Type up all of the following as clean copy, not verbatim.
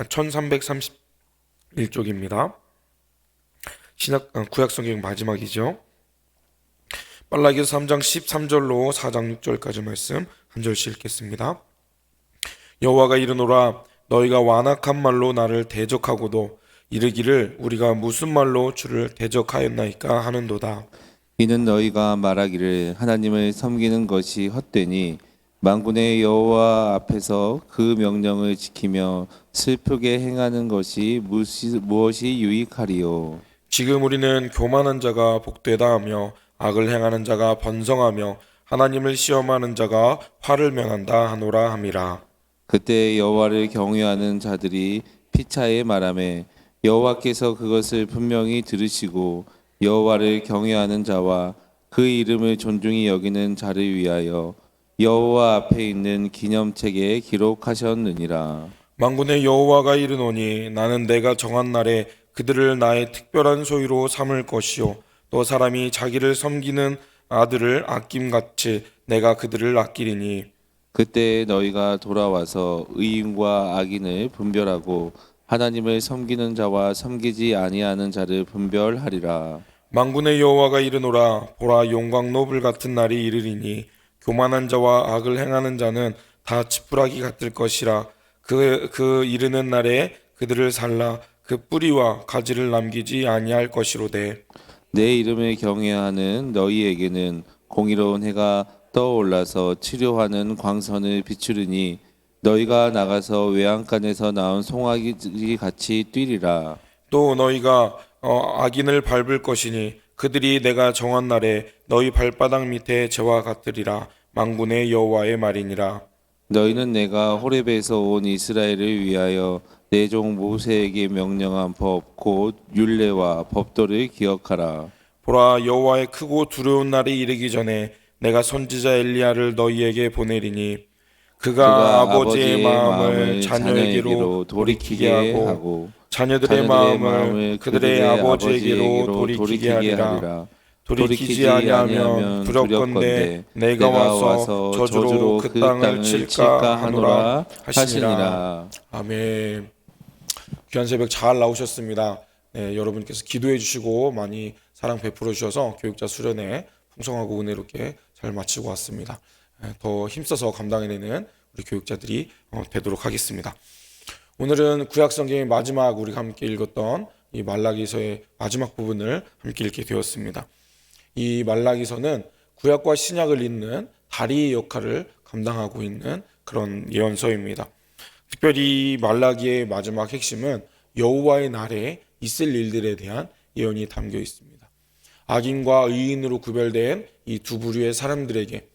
1331쪽입니다. 구약성경 마지막이죠. 말라기서 3장 13절로 4장 6절까지 말씀 한 절씩 읽겠습니다. 여호와가 이르노라 너희가 완악한 말로 나를 대적하고도 이르기를 우리가 무슨 말로 주를 대적하였나이까 하는도다. 이는 너희가 말하기를 하나님을 섬기는 것이 헛되니 만군의 여호와 앞에서 그 명령을 지키며 슬프게 행하는 것이 무엇이 유익하리요. 지금 우리는 교만한 자가 복되다 하며 악을 행하는 자가 번성하며 하나님을 시험하는 자가 화를 면한다 하노라 함이라. 그때 여호와를 경외하는 자들이 피차에 말하매 여호와께서 그것을 분명히 들으시고 여호와를 경외하는 자와 그 이름을 존중히 여기는 자를 위하여 여호와 앞에 있는 기념책에 기록하셨느니라. 만군의 여호와가 이르노니 나는 내가 정한 날에 그들을 나의 특별한 소유로 삼을 것이요 또 사람이 자기를 섬기는 아들을 아낌같이 내가 그들을 아끼리니 그때 너희가 돌아와서 의인과 악인을 분별하고 하나님을 섬기는 자와 섬기지 아니하는 자를 분별하리라. 만군의 여호와가 이르노라 보라 용광노불 같은 날이 이르리니 교만한 자와 악을 행하는 자는 다 지푸라기 같을 것이라. 그 이르는 날에 그들을 살라 그 뿌리와 가지를 남기지 아니할 것이로되 내 이름을 경외하는 너희에게는 공의로운 해가 떠올라서 치료하는 광선을 비추르니 너희가 나가서 외양간에서 나온 송아지 같이 뛰리라. 또 너희가 악인을 밟을 것이니 그들이 내가 정한 날에 너희 발바닥 밑에 재와 같으리라. 만군의 여호와의 말이니라. 너희는 내가 호렙에서 온 이스라엘을 위하여 내 종 모세에게 명령한 법 곧 율례와 법도를 기억하라. 보라 여호와의 크고 두려운 날이 이르기 전에 내가 선지자 엘리야를 너희에게 보내리니 그가 아버지의 마음을 자녀에게로 돌이키게 하고 자녀들의 마음을 그들의 아버지에게로 돌이키게 하리라. 돌이키지 아니하면 두렵건대 내가 와서 저주로 그 땅을 칠까 하노라 하시니라. 아멘. 귀한 새벽 잘 나오셨습니다. 네, 여러분께서 기도해 주시고 많이 사랑 베풀어 주셔서 교육자 수련회 풍성하고 은혜롭게 잘 마치고 왔습니다. 더 힘써서 감당해내는 우리 교육자들이 되도록 하겠습니다. 오늘은 구약성경의 마지막 우리가 함께 읽었던 이 말라기서의 마지막 부분을 함께 읽게 되었습니다. 이 말라기서는 구약과 신약을 잇는 다리 역할을 감당하고 있는 그런 예언서입니다. 특별히 말라기의 마지막 핵심은 여호와의 날에 있을 일들에 대한 예언이 담겨 있습니다. 악인과 의인으로 구별된 이 두 부류의 사람들에게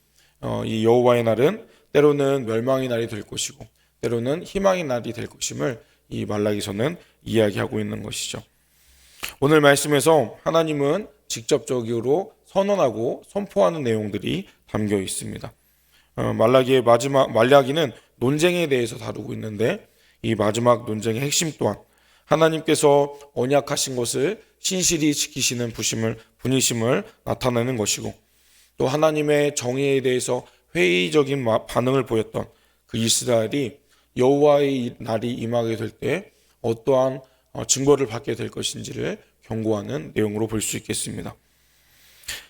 이 여호와의 날은 때로는 멸망의 날이 될 것이고 때로는 희망의 날이 될 것임을 이 말라기서는 이야기하고 있는 것이죠. 오늘 말씀에서 하나님은 직접적으로 선언하고 선포하는 내용들이 담겨 있습니다. 말라기는 논쟁에 대해서 다루고 있는데 이 마지막 논쟁의 핵심 또한 하나님께서 언약하신 것을 신실히 지키시는 분이심을 나타내는 것이고 또 하나님의 정의에 대해서 회의적인 반응을 보였던 그 이스라엘이 여호와의 날이 임하게 될 때 어떠한 증거를 받게 될 것인지를 경고하는 내용으로 볼 수 있겠습니다.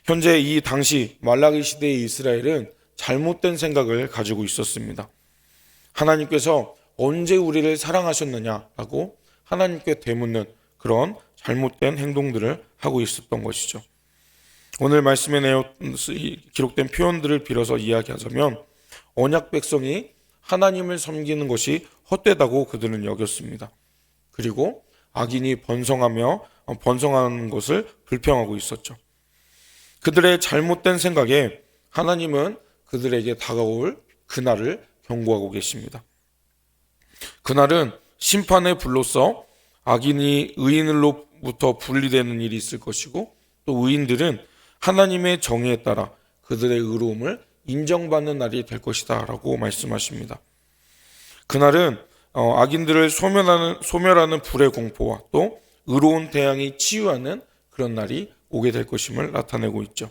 현재 이 당시 말라기 시대의 이스라엘은 잘못된 생각을 가지고 있었습니다. 하나님께서 언제 우리를 사랑하셨느냐라고 하나님께 되묻는 그런 잘못된 행동들을 하고 있었던 것이죠. 오늘 말씀에 기록된 표현들을 빌어서 이야기하자면 언약 백성이 하나님을 섬기는 것이 헛되다고 그들은 여겼습니다. 그리고 악인이 번성하는 것을 불평하고 있었죠. 그들의 잘못된 생각에 하나님은 그들에게 다가올 그날을 경고하고 계십니다. 그날은 심판의 불로써 악인이 의인으로부터 분리되는 일이 있을 것이고 또 의인들은 하나님의 정의에 따라 그들의 의로움을 인정받는 날이 될 것이다 라고 말씀하십니다. 그날은 악인들을 소멸하는 불의 공포와 또 의로운 태양이 치유하는 그런 날이 오게 될 것임을 나타내고 있죠.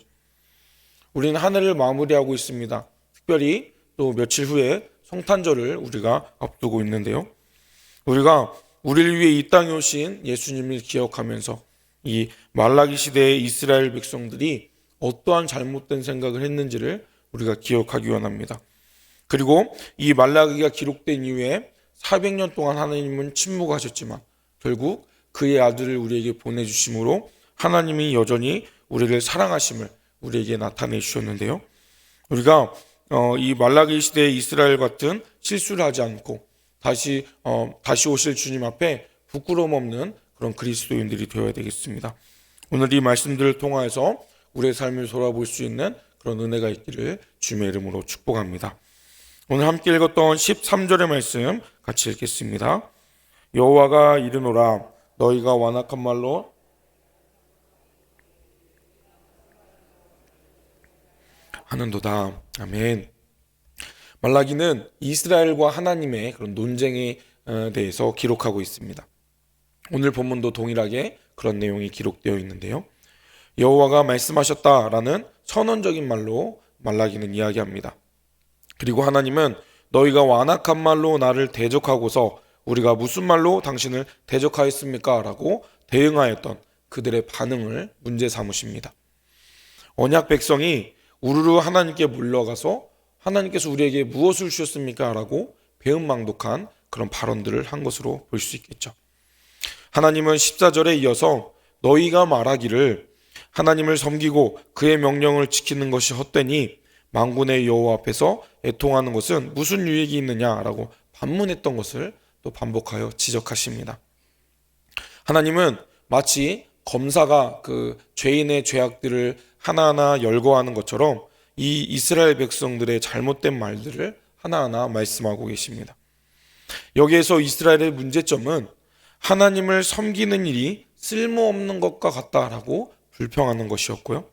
우리는 한 해를 마무리하고 있습니다. 특별히 또 며칠 후에 성탄절을 우리가 앞두고 있는데요. 우리가 우리를 위해 이 땅에 오신 예수님을 기억하면서 이 말라기 시대의 이스라엘 백성들이 어떠한 잘못된 생각을 했는지를 우리가 기억하기 원합니다. 그리고 이 말라기가 기록된 이후에 400년 동안 하나님은 침묵하셨지만 결국 그의 아들을 우리에게 보내주심으로 하나님이 여전히 우리를 사랑하심을 우리에게 나타내 주셨는데요. 우리가 이 말라기 시대의 이스라엘 같은 실수를 하지 않고 다시 오실 주님 앞에 부끄러움 없는 그런 그리스도인들이 되어야 되겠습니다. 오늘 이 말씀들을 통하여서 우리의 삶을 돌아볼 수 있는 그런 은혜가 있기를 주님의 이름으로 축복합니다. 오늘 함께 읽었던 13절의 말씀 같이 읽겠습니다. 여호와가 이르노라 너희가 완악한 말로 하는도다. 아멘. 말라기는 이스라엘과 하나님의 그런 논쟁에 대해서 기록하고 있습니다. 오늘 본문도 동일하게 그런 내용이 기록되어 있는데요. 여호와가 말씀하셨다라는 선언적인 말로 말라기는 이야기합니다. 그리고 하나님은 너희가 완악한 말로 나를 대적하고서 우리가 무슨 말로 당신을 대적하였습니까? 라고 대응하였던 그들의 반응을 문제 삼으십니다. 언약 백성이 우르르 하나님께 물러가서 하나님께서 우리에게 무엇을 주셨습니까? 라고 배은망독한 그런 발언들을 한 것으로 볼 수 있겠죠. 하나님은 14절에 이어서 너희가 말하기를 하나님을 섬기고 그의 명령을 지키는 것이 헛되니 만군의 여호와 앞에서 애통하는 것은 무슨 유익이 있느냐라고 반문했던 것을 또 반복하여 지적하십니다. 하나님은 마치 검사가 그 죄인의 죄악들을 하나하나 열거하는 것처럼 이 이스라엘 백성들의 잘못된 말들을 하나하나 말씀하고 계십니다. 여기에서 이스라엘의 문제점은 하나님을 섬기는 일이 쓸모없는 것과 같다라고 불평하는 것이었고요.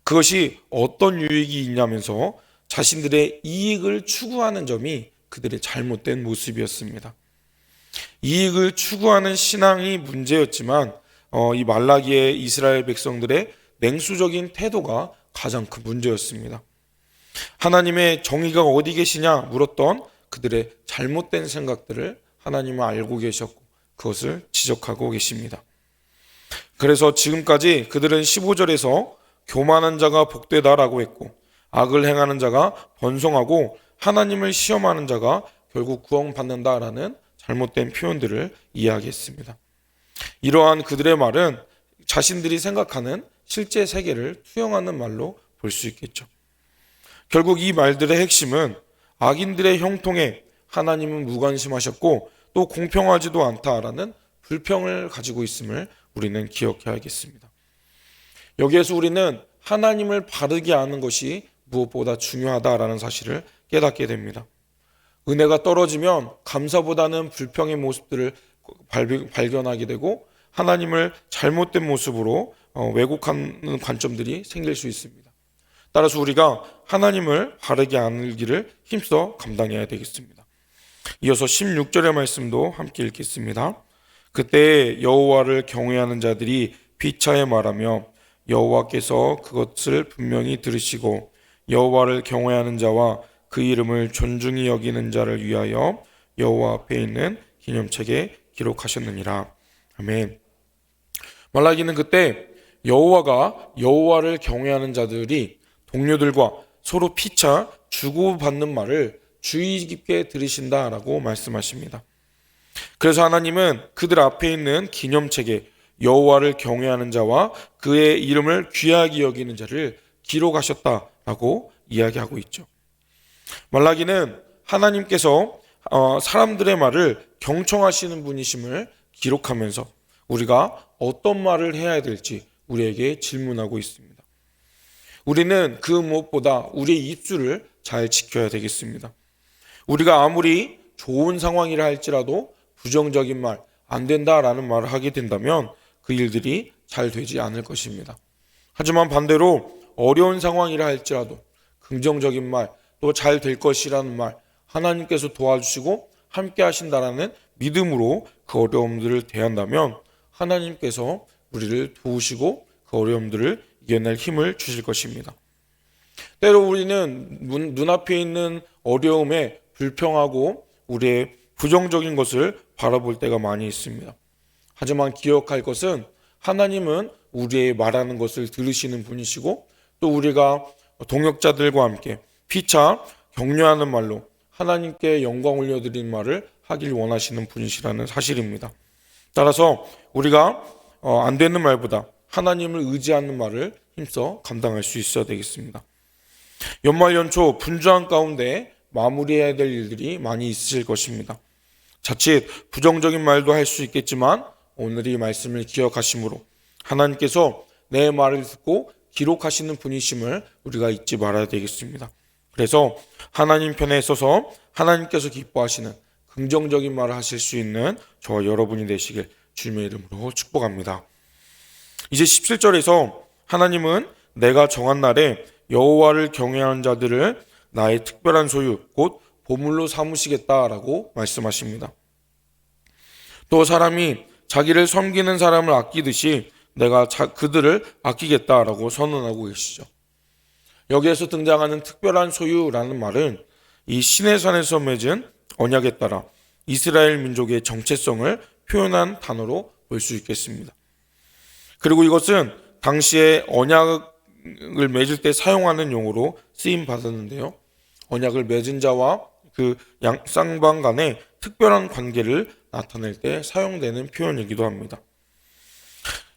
그것이 어떤 유익이 있냐면서 자신들의 이익을 추구하는 점이 그들의 잘못된 모습이었습니다. 이익을 추구하는 신앙이 문제였지만 이 말라기의 이스라엘 백성들의 냉수적인 태도가 가장 큰 문제였습니다. 하나님의 정의가 어디 계시냐 물었던 그들의 잘못된 생각들을 하나님은 알고 계셨고 그것을 지적하고 계십니다. 그래서 지금까지 그들은 15절에서 교만한 자가 복되다라고 했고 악을 행하는 자가 번성하고 하나님을 시험하는 자가 결국 구원받는다라는 잘못된 표현들을 이야기했습니다. 이러한 그들의 말은 자신들이 생각하는 실제 세계를 투영하는 말로 볼 수 있겠죠. 결국 이 말들의 핵심은 악인들의 형통에 하나님은 무관심하셨고 또 공평하지도 않다라는 불평을 가지고 있음을 우리는 기억해야겠습니다. 여기에서 우리는 하나님을 바르게 아는 것이 무엇보다 중요하다라는 사실을 깨닫게 됩니다. 은혜가 떨어지면 감사보다는 불평의 모습들을 발견하게 되고 하나님을 잘못된 모습으로 왜곡하는 관점들이 생길 수 있습니다. 따라서 우리가 하나님을 바르게 알기를 힘써 감당해야 되겠습니다. 이어서 16절의 말씀도 함께 읽겠습니다. 그때 여호와를 경외하는 자들이 비차에 말하며 여호와께서 그것을 분명히 들으시고 여호와를 경외하는 자와 그 이름을 존중히 여기는 자를 위하여 여호와 앞에 있는 기념책에 기록하셨느니라. 아멘. 말라기는 그때 여호와가 여호와를 경외하는 자들이 동료들과 서로 피차 주고받는 말을 주의 깊게 들으신다라고 말씀하십니다. 그래서 하나님은 그들 앞에 있는 기념책에 여호와를 경외하는 자와 그의 이름을 귀하게 여기는 자를 기록하셨다라고 이야기하고 있죠. 말라기는 하나님께서 사람들의 말을 경청하시는 분이심을 기록하면서 우리가 어떤 말을 해야 될지 우리에게 질문하고 있습니다. 우리는 그 무엇보다 우리의 입술을 잘 지켜야 되겠습니다. 우리가 아무리 좋은 상황이라 할지라도 부정적인 말, 안 된다라는 말을 하게 된다면 그 일들이 잘 되지 않을 것입니다. 하지만 반대로 어려운 상황이라 할지라도 긍정적인 말, 또 잘 될 것이라는 말, 하나님께서 도와주시고 함께 하신다라는 믿음으로 그 어려움들을 대한다면 하나님께서 우리를 도우시고 그 어려움들을 이겨낼 힘을 주실 것입니다. 때로 우리는 눈앞에 있는 어려움에 불평하고 우리의 부정적인 것을 바라볼 때가 많이 있습니다. 하지만 기억할 것은 하나님은 우리의 말하는 것을 들으시는 분이시고 또 우리가 동역자들과 함께 피차 격려하는 말로 하나님께 영광 올려드리는 말을 하길 원하시는 분이시라는 사실입니다. 따라서 우리가 안 되는 말보다 하나님을 의지하는 말을 힘써 감당할 수 있어야 되겠습니다. 연말 연초 분주한 가운데 마무리해야 될 일들이 많이 있으실 것입니다. 자칫 부정적인 말도 할 수 있겠지만 오늘 이 말씀을 기억하심으로 하나님께서 내 말을 듣고 기록하시는 분이심을 우리가 잊지 말아야 되겠습니다. 그래서 하나님 편에 서서 하나님께서 기뻐하시는 긍정적인 말을 하실 수 있는 저와 여러분이 되시길 주님의 이름으로 축복합니다. 이제 17절에서 하나님은 내가 정한 날에 여호와를 경외하는 자들을 나의 특별한 소유 곧 보물로 삼으시겠다라고 말씀하십니다. 또 사람이 자기를 섬기는 사람을 아끼듯이 내가 그들을 아끼겠다라고 선언하고 계시죠. 여기에서 등장하는 특별한 소유라는 말은 이 시내산에서 맺은 언약에 따라 이스라엘 민족의 정체성을 표현한 단어로 볼 수 있겠습니다. 그리고 이것은 당시에 언약을 맺을 때 사용하는 용어로 쓰임 받았는데요. 언약을 맺은 자와 그 쌍방 간의 특별한 관계를 나타낼 때 사용되는 표현이기도 합니다.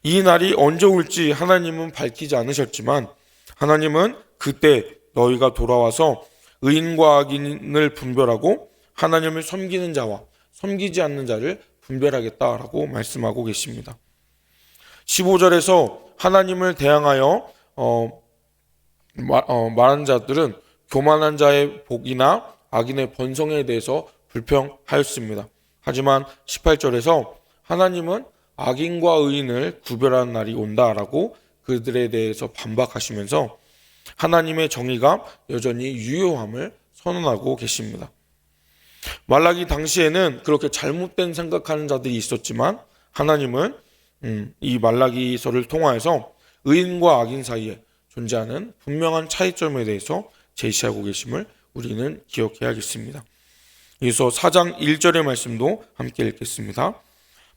이 날이 언제 올지 하나님은 밝히지 않으셨지만 하나님은 그때 너희가 돌아와서 의인과 악인을 분별하고 하나님을 섬기는 자와 섬기지 않는 자를 분별하겠다라고 말씀하고 계십니다. 15절에서 하나님을 대항하여 말한 자들은 교만한 자의 복이나 악인의 번성에 대해서 불평하였습니다. 하지만 18절에서 하나님은 악인과 의인을 구별하는 날이 온다라고 그들에 대해서 반박하시면서 하나님의 정의가 여전히 유효함을 선언하고 계십니다. 말라기 당시에는 그렇게 잘못된 생각하는 자들이 있었지만 하나님은 이 말라기서를 통하여서 의인과 악인 사이에 존재하는 분명한 차이점에 대해서 제시하고 계심을 우리는 기억해야겠습니다. 이어서 4장 1절의 말씀도 함께 읽겠습니다.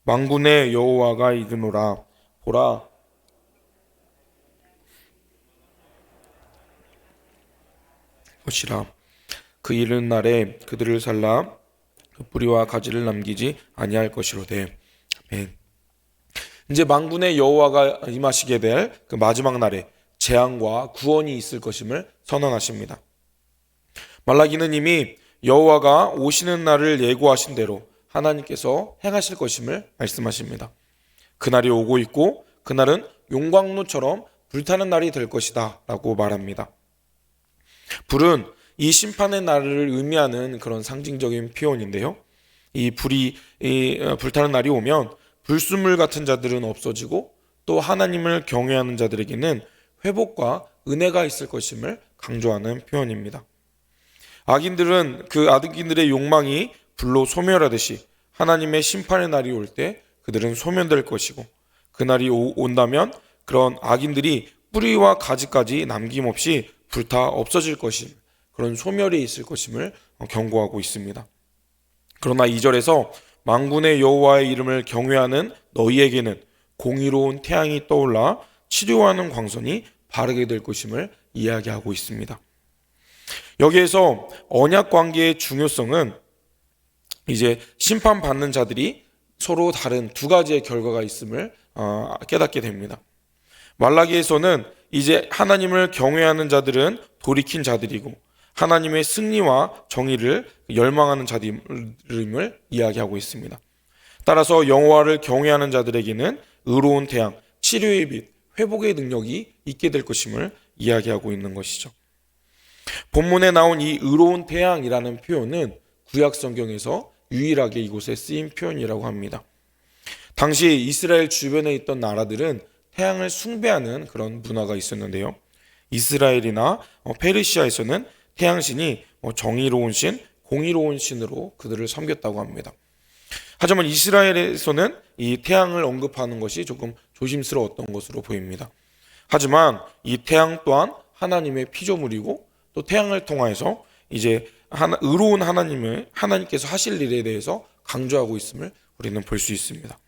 만군의 여호와가 이르노라 보라 것이라 그 이른 날에 그들을 살라 그 뿌리와 가지를 남기지 아니할 것이로되. 아멘. 이제 만군의 여호와가 임하시게 될 그 마지막 날에 재앙과 구원이 있을 것임을 선언하십니다. 말라기는 이미 여호와가 오시는 날을 예고하신 대로 하나님께서 행하실 것임을 말씀하십니다. 그날이 오고 있고 그날은 용광로처럼 불타는 날이 될 것이다 라고 말합니다. 불은 이 심판의 날을 의미하는 그런 상징적인 표현인데요. 이 불이 불타는 날이 오면 불순물 같은 자들은 없어지고 또 하나님을 경외하는 자들에게는 회복과 은혜가 있을 것임을 강조하는 표현입니다. 악인들은 그 악인들의 욕망이 불로 소멸하듯이 하나님의 심판의 날이 올 때 그들은 소멸될 것이고 그날이 온다면 그런 악인들이 뿌리와 가지까지 남김없이 불타 없어질 것임, 그런 소멸이 있을 것임을 경고하고 있습니다. 그러나 2절에서 만군의 여호와의 이름을 경외하는 너희에게는 공의로운 태양이 떠올라 치료하는 광선이 바르게 될 것임을 이야기하고 있습니다. 여기에서 언약 관계의 중요성은 이제 심판받는 자들이 서로 다른 두 가지의 결과가 있음을 깨닫게 됩니다. 말라기에서는 이제 하나님을 경외하는 자들은 돌이킨 자들이고 하나님의 승리와 정의를 열망하는 자들임을 이야기하고 있습니다. 따라서 여호와를 경외하는 자들에게는 의로운 태양, 치료의 빛, 회복의 능력이 있게 될 것임을 이야기하고 있는 것이죠. 본문에 나온 이 의로운 태양이라는 표현은 구약 성경에서 유일하게 이곳에 쓰인 표현이라고 합니다. 당시 이스라엘 주변에 있던 나라들은 태양을 숭배하는 그런 문화가 있었는데요. 이스라엘이나 페르시아에서는 태양신이 정의로운 신, 공의로운 신으로 그들을 섬겼다고 합니다. 하지만 이스라엘에서는 이 태양을 언급하는 것이 조금 조심스러웠던 것으로 보입니다. 하지만 이 태양 또한 하나님의 피조물이고 또 태양을 통하여서 이제 의로운 하나님께서 하실 일에 대해서 강조하고 있음을 우리는 볼 수 있습니다.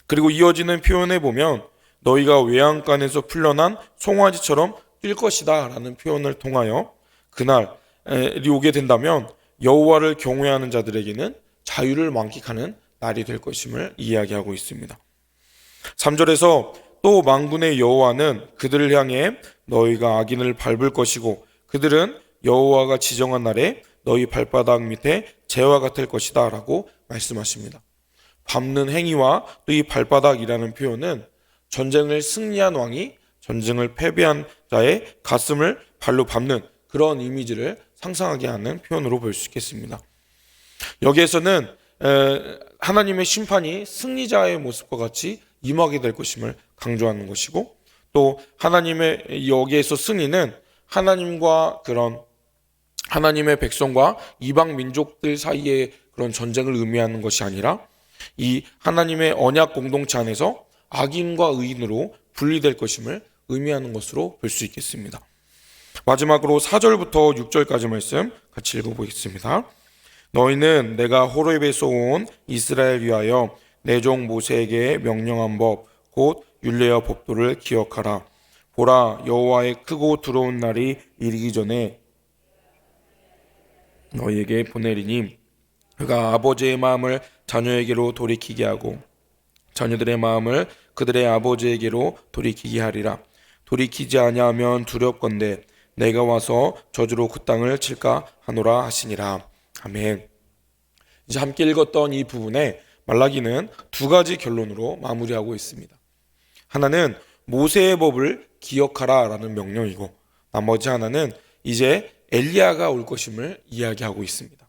그리고 이어지는 표현에 보면 너희가 외양간에서 풀려난 송아지처럼 뛸 것이다 라는 표현을 통하여 그날이 오게 된다면 여호와를 경외하는 자들에게는 자유를 만끽하는 날이 될 것임을 이야기하고 있습니다. 3절에서 또 만군의 여호와는 그들을 향해 너희가 악인을 밟을 것이고 그들은 여호와가 지정한 날에 너희 발바닥 밑에 재와 같을 것이다 라고 말씀하십니다. 밟는 행위와 또 이 발바닥이라는 표현은 전쟁을 승리한 왕이 전쟁을 패배한 자의 가슴을 발로 밟는 그런 이미지를 상상하게 하는 표현으로 볼 수 있겠습니다. 여기에서는 하나님의 심판이 승리자의 모습과 같이 임하게 될 것임을 강조하는 것이고, 또 하나님의 여기에서 승리는 하나님과 그런 하나님의 백성과 이방 민족들 사이의 그런 전쟁을 의미하는 것이 아니라 이 하나님의 언약 공동체 안에서 악인과 의인으로 분리될 것임을 의미하는 것으로 볼 수 있겠습니다. 마지막으로 4절부터 6절까지 말씀 같이 읽어보겠습니다. 너희는 내가 호렙에서 온 이스라엘 위하여 내 종 모세에게 명령한 법 곧 율례와 법도를 기억하라. 보라, 여호와의 크고 두려운 날이 이르기 전에 너희에게 보내리니 그가 아버지의 마음을 자녀에게로 돌이키게 하고 자녀들의 마음을 그들의 아버지에게로 돌이키게 하리라. 돌이키지 아니하면 두렵건대 내가 와서 저주로 그 땅을 칠까 하노라 하시니라. 아멘. 이제 함께 읽었던 이 부분에 말라기는 두 가지 결론으로 마무리하고 있습니다. 하나는 모세의 법을 기억하라 라는 명령이고, 나머지 하나는 이제 엘리야가 올 것임을 이야기하고 있습니다.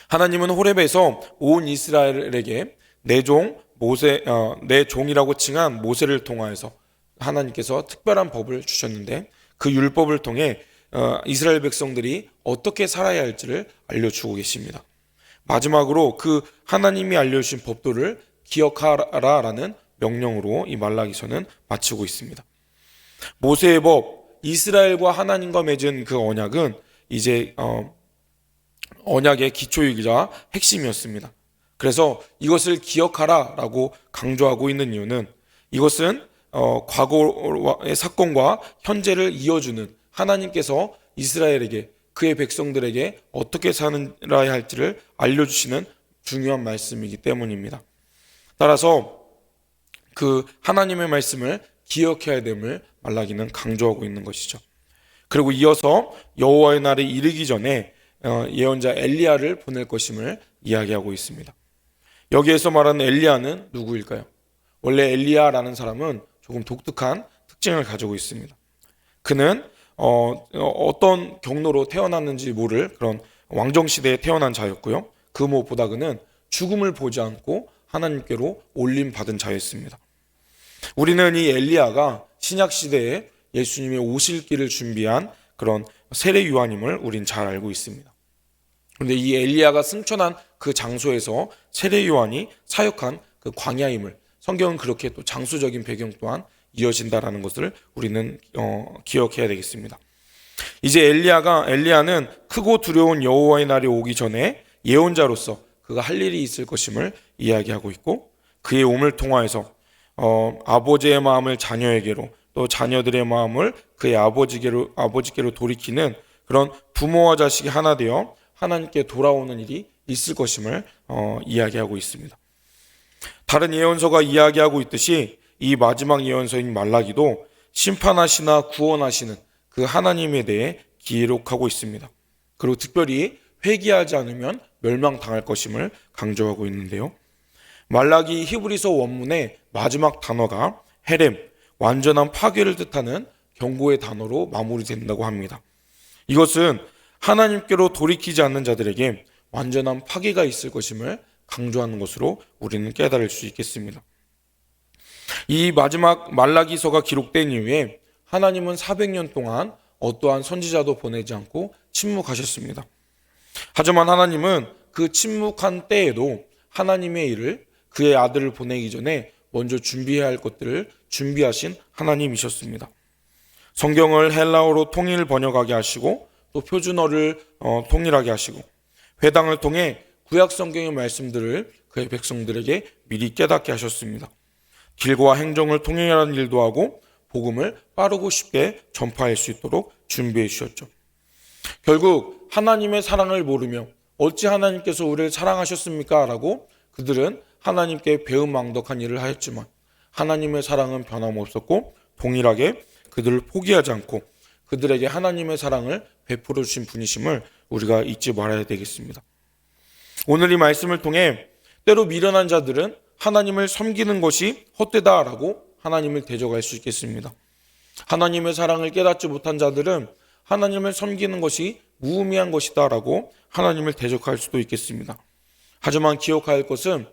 하나님은 호렙에서 온 이스라엘에게 내 종이라고 칭한 모세를 통하여서 하나님께서 특별한 법을 주셨는데, 그 율법을 통해 이스라엘 백성들이 어떻게 살아야 할지를 알려주고 계십니다. 마지막으로 그 하나님이 알려주신 법도를 기억하라라는 명령으로 이 말라기서는 마치고 있습니다. 모세의 법, 이스라엘과 하나님과 맺은 그 언약은 이제 언약의 기초이자 핵심이었습니다. 그래서 이것을 기억하라라고 강조하고 있는 이유는 이것은 과거의 사건과 현재를 이어주는 하나님께서 이스라엘에게 그의 백성들에게 어떻게 살아야 할지를 알려주시는 중요한 말씀이기 때문입니다. 따라서 그 하나님의 말씀을 기억해야 됨을 말라기는 강조하고 있는 것이죠. 그리고 이어서 여호와의 날이 이르기 전에 예언자 엘리야를 보낼 것임을 이야기하고 있습니다. 여기에서 말하는 엘리야는 누구일까요? 원래 엘리야라는 사람은 조금 독특한 특징을 가지고 있습니다. 그는 어떤 경로로 태어났는지 모를 그런 왕정시대에 태어난 자였고요. 그 무엇보다 그는 죽음을 보지 않고 하나님께로 올림받은 자였습니다. 우리는 이 엘리야가 신약시대에 예수님의 오실 길을 준비한 그런 세례 요한임을 우린 잘 알고 있습니다. 그런데 이 엘리야가 승천한 그 장소에서 세례 요한이 사역한 그 광야임을 성경은 그렇게 또 장수적인 배경 또한 이어진다라는 것을 우리는 기억해야 되겠습니다. 이제 엘리야는 크고 두려운 여호와의 날이 오기 전에 예언자로서 그가 할 일이 있을 것임을 이야기하고 있고, 그의 옴을 통하여서 아버지의 마음을 자녀에게로 또 자녀들의 마음을 그의 아버지께로 돌이키는 그런 부모와 자식이 하나 되어 하나님께 돌아오는 일이 있을 것임을 이야기하고 있습니다. 다른 예언서가 이야기하고 있듯이 이 마지막 예언서인 말라기도 심판하시나 구원하시는 그 하나님에 대해 기록하고 있습니다. 그리고 특별히 회개하지 않으면 멸망당할 것임을 강조하고 있는데요. 말라기 히브리서 원문의 마지막 단어가 헤렘, 완전한 파괴를 뜻하는 경고의 단어로 마무리된다고 합니다. 이것은 하나님께로 돌이키지 않는 자들에게 완전한 파괴가 있을 것임을 강조하는 것으로 우리는 깨달을 수 있겠습니다. 이 마지막 말라기서가 기록된 이후에 하나님은 400년 동안 어떠한 선지자도 보내지 않고 침묵하셨습니다. 하지만 하나님은 그 침묵한 때에도 하나님의 일을 그의 아들을 보내기 전에 먼저 준비해야 할 것들을 준비하신 하나님이셨습니다. 성경을 헬라어로 통일 번역하게 하시고 또 표준어를 통일하게 하시고 회당을 통해 구약 성경의 말씀들을 그의 백성들에게 미리 깨닫게 하셨습니다. 길과 행정을 통일하는 일도 하고 복음을 빠르고 쉽게 전파할 수 있도록 준비해 주셨죠. 결국 하나님의 사랑을 모르며 어찌 하나님께서 우리를 사랑하셨습니까? 라고 그들은 하나님께 배은망덕한 일을 하였지만 하나님의 사랑은 변함없었고 동일하게 그들을 포기하지 않고 그들에게 하나님의 사랑을 베풀어 주신 분이심을 우리가 잊지 말아야 되겠습니다. 오늘 이 말씀을 통해 때로 미련한 자들은 하나님을 섬기는 것이 헛되다라고 하나님을 대적할 수 있겠습니다. 하나님의 사랑을 깨닫지 못한 자들은 하나님을 섬기는 것이 무의미한 것이다라고 하나님을 대적할 수도 있겠습니다. 하지만 기억해야 할 것은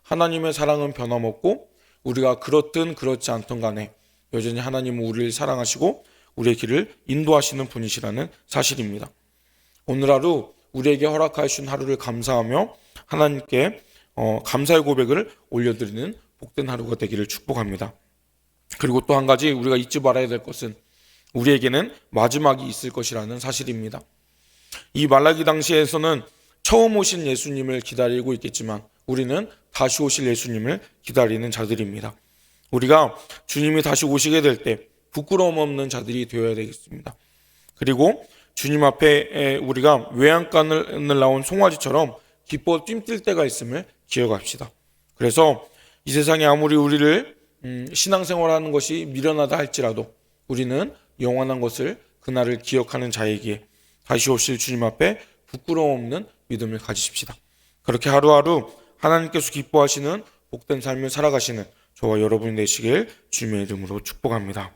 하나님의 사랑은 변함없고 우리가 그렇든 그렇지 않든 간에 여전히 하나님은 우리를 사랑하시고 우리의 길을 인도하시는 분이시라는 사실입니다. 오늘 하루 우리에게 허락하신 하루를 감사하며 하나님께 감사의 고백을 올려드리는 복된 하루가 되기를 축복합니다. 그리고 또 한 가지 우리가 잊지 말아야 될 것은 우리에게는 마지막이 있을 것이라는 사실입니다. 이 말라기 당시에서는 처음 오신 예수님을 기다리고 있겠지만 우리는 다시 오실 예수님을 기다리는 자들입니다. 우리가 주님이 다시 오시게 될 때 부끄러움 없는 자들이 되어야 되겠습니다. 그리고 주님 앞에 우리가 외양간을 나온 송아지처럼 기뻐 뜀뛸 때가 있음을 기억합시다. 그래서 이 세상에 아무리 우리를 신앙생활하는 것이 미련하다 할지라도 우리는 영원한 것을 그날을 기억하는 자이기에 다시 오실 주님 앞에 부끄러움 없는 믿음을 가지십시다. 그렇게 하루하루 하나님께서 기뻐하시는 복된 삶을 살아가시는 저와 여러분이 되시길 주님의 이름으로 축복합니다.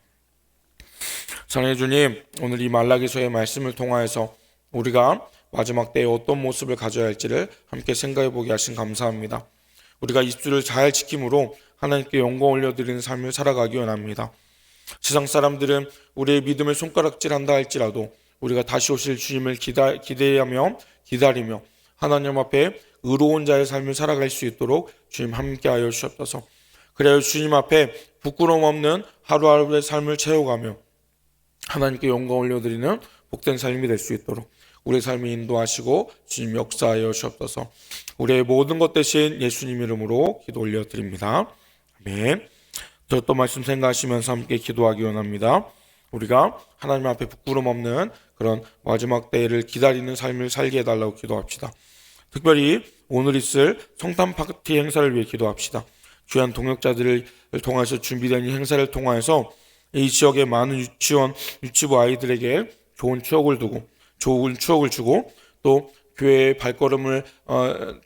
사랑의 주님, 오늘 이 말라기서의 말씀을 통하여서 우리가 마지막 때에 어떤 모습을 가져야 할지를 함께 생각해 보게 하신 감사합니다. 우리가 입술을 잘 지킴으로 하나님께 영광 올려드리는 삶을 살아가기 원합니다. 세상 사람들은 우리의 믿음을 손가락질한다 할지라도 우리가 다시 오실 주님을 기대하며 기다리며 하나님 앞에 의로운 자의 삶을 살아갈 수 있도록 주님 함께하여 주옵소서. 그래야 주님 앞에 부끄러움 없는 하루하루의 삶을 채워가며 하나님께 영광 올려드리는 복된 삶이 될 수 있도록 우리의 삶을 인도하시고 주님 역사하여 주옵소서. 우리의 모든 것 대신 예수님 이름으로 기도 올려드립니다. 아멘. 저 또 말씀 생각하시면서 함께 기도하기 원합니다. 우리가 하나님 앞에 부끄럼 없는 그런 마지막 때를 기다리는 삶을 살게 해달라고 기도합시다. 특별히 오늘 있을 성탄 파티 행사를 위해 기도합시다. 귀한 동역자들을 통해서 준비된 이 행사를 통해서 이 지역의 많은 유치원, 유치부 아이들에게 좋은 추억을 주고 또 교회의 발걸음을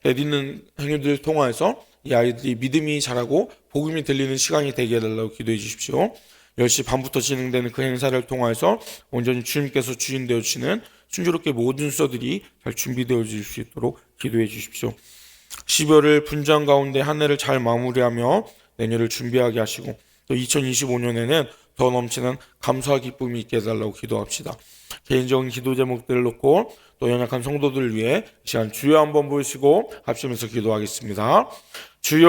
내딛는 행위들을 통해서 이 아이들이 믿음이 자라고 복음이 들리는 시간이 되게 해달라고 기도해 주십시오. 10시 반부터 진행되는 그 행사를 통해서 온전히 주님께서 주인 되어주시는 순조롭게 모든 수서들이 잘 준비되어 질 수 있도록 기도해 주십시오. 12월을 분주한 가운데 한 해를 잘 마무리하며 내년을 준비하게 하시고 또 2025년에는 더 넘치는 감사와 기쁨이 있게 해달라고 기도합시다. 개인적인 기도 제목들을 놓고 또 연약한 성도들을 위해 이 시간 주여 한번 보시고 합심해서 기도하겠습니다. 주여.